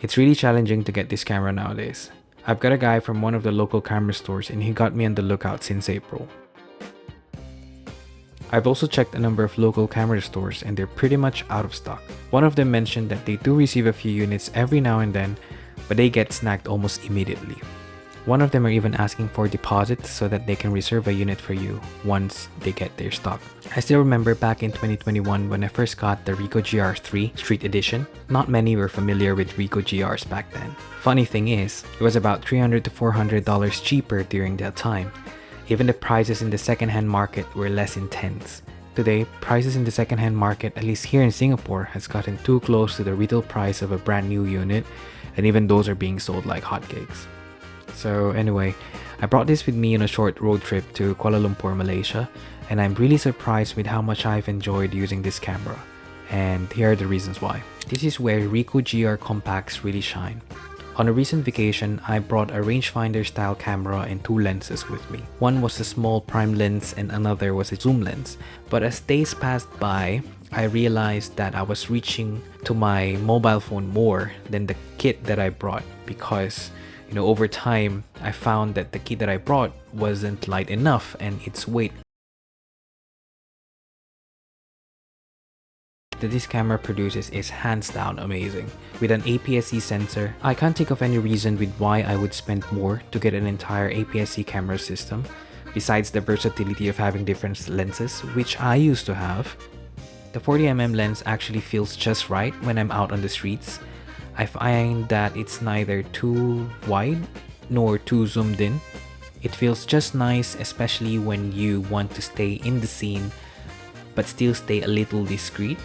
It's really challenging to get this camera nowadays. I've got a guy from one of the local camera stores and he got me on the lookout since April. I've also checked a number of local camera stores and they're pretty much out of stock. One of them mentioned that they do receive a few units every now and then, but they get snagged almost immediately. One of them are even asking for deposits so that they can reserve a unit for you once they get their stock. I still remember back in 2021 when I first got the Ricoh GR III Street Edition. Not many were familiar with Ricoh GRs back then. Funny thing is, it was about $300 to $400 cheaper during that time. Even the prices in the second-hand market were less intense. Today, prices in the second-hand market, at least here in Singapore, has gotten too close to the retail price of a brand new unit, and even those are being sold like hotcakes. So anyway, I brought this with me on a short road trip to Kuala Lumpur, Malaysia, and I'm really surprised with how much I've enjoyed using this camera. And here are the reasons why. This is where Ricoh GR compacts really shine. On a recent vacation, I brought a rangefinder style camera and two lenses with me. One was a small prime lens and another was a zoom lens. But as days passed by, I realized that I was reaching to my mobile phone more than the kit that I brought because, over time, I found that the kit that I brought wasn't light enough and its weight that this camera produces is hands down amazing. With an APS-C sensor, I can't think of any reason with why I would spend more to get an entire APS-C camera system, besides the versatility of having different lenses, which I used to have. The 40mm lens actually feels just right when I'm out on the streets. I find that it's neither too wide nor too zoomed in. It feels just nice, especially when you want to stay in the scene but still stay a little discreet.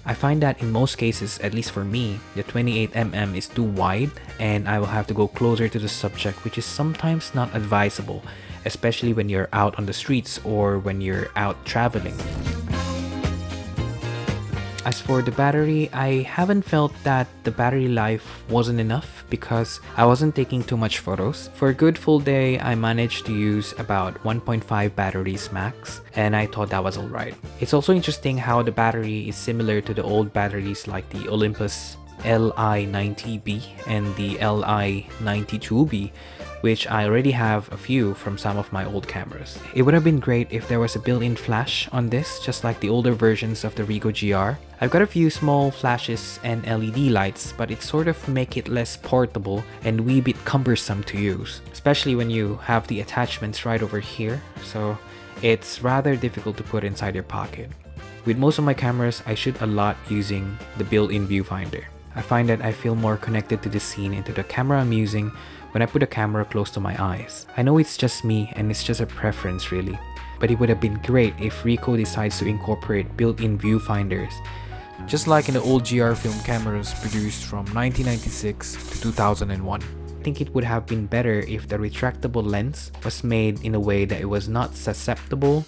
I find that in most cases, at least for me, the 28mm is too wide and I will have to go closer to the subject, which is sometimes not advisable, especially when you're out on the streets or when you're out traveling. As for the battery, I haven't felt that the battery life wasn't enough because I wasn't taking too much photos. For a good full day, I managed to use about 1.5 batteries max, and I thought that was alright. It's also interesting how the battery is similar to the old batteries like the Olympus Li90B and the Li92B, which I already have a few from some of my old cameras. It would have been great if there was a built-in flash on this, just like the older versions of the Ricoh GR. I've got a few small flashes and LED lights, but it sort of make it less portable and wee bit cumbersome to use, especially when you have the attachments right over here, so it's rather difficult to put inside your pocket. With most of my cameras, I shoot a lot using the built-in viewfinder. I find that I feel more connected to the scene and to the camera I'm using when I put a camera close to my eyes. I know it's just me and it's just a preference really, but it would have been great if Ricoh decides to incorporate built-in viewfinders, just like in the old GR film cameras produced from 1996 to 2001. I think it would have been better if the retractable lens was made in a way that it was not susceptible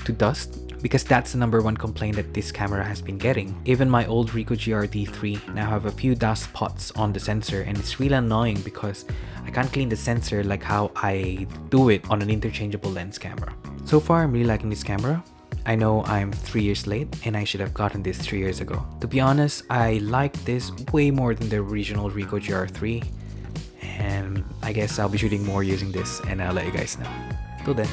to dust, because that's the #1 complaint that this camera has been getting. Even my old Ricoh GR III now have a few dust spots on the sensor, and it's really annoying because I can't clean the sensor like how I do it on an interchangeable lens camera. So far, I'm really liking this camera. I know I'm 3 years late and I should have gotten this 3 years ago. To be honest, I like this way more than the original Ricoh GR III, and I guess I'll be shooting more using this and I'll let you guys know. Till then.